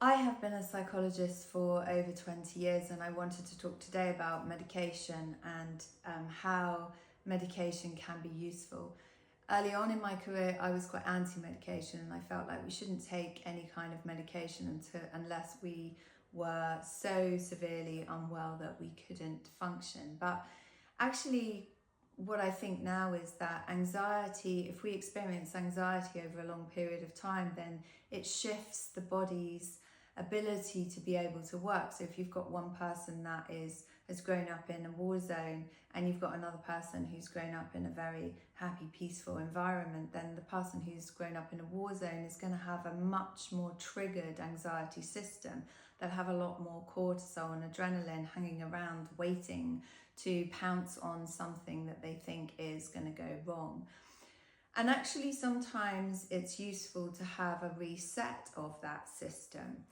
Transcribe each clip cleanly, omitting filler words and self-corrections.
I have been a psychologist for over 20 years, and I wanted to talk today about medication and how medication can be useful. Early on in my career, I was quite anti-medication, and I felt like we shouldn't take any kind of medication unless we were so severely unwell that we couldn't function. But actually, what I think now is that anxiety, if we experience anxiety over a long period of time, then it shifts the body's ability to be able to work. So if you've got one person that has grown up in a war zone and you've got another person who's grown up in a very happy, peaceful environment, then the person who's grown up in a war zone is going to have a much more triggered anxiety system. They'll have a lot more cortisol and adrenaline hanging around waiting to pounce on something that they think is going to go wrong. And actually, sometimes it's useful to have a reset of that system,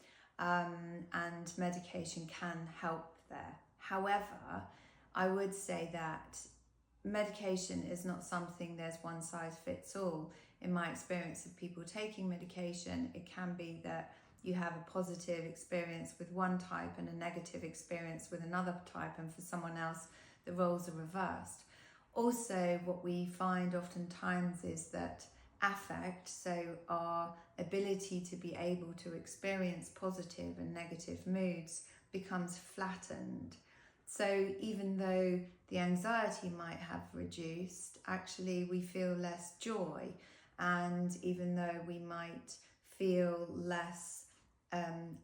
and medication can help there. However, I would say that medication is not something there's one size fits all. In my experience of people taking medication, it can be that you have a positive experience with one type and a negative experience with another type, and for someone else, the roles are reversed. Also, what we find oftentimes is that affect, so our ability to be able to experience positive and negative moods, becomes flattened. So even though the anxiety might have reduced, actually we feel less joy. And even though we might feel less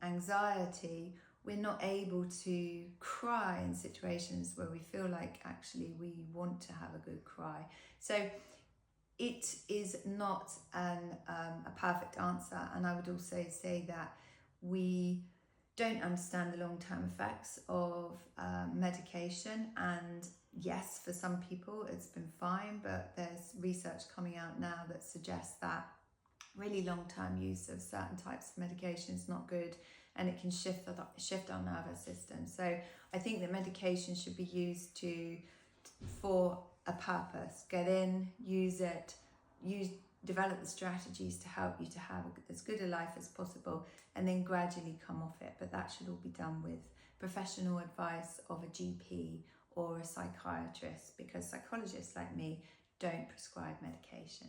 anxiety, we're not able to cry in situations where we feel like actually we want to have a good cry. So it is not a perfect answer, and I would also say that we don't understand the long-term effects of medication, and yes, for some people it's been fine, but there's research coming out now that suggests that really long-term use of certain types of medication is not good, and it can shift our nervous system. So I think that medication should be used for a purpose. Get in, use it, develop the strategies to help you to have as good a life as possible, and then gradually come off it. But that should all be done with professional advice of a GP or a psychiatrist, because psychologists like me don't prescribe medication.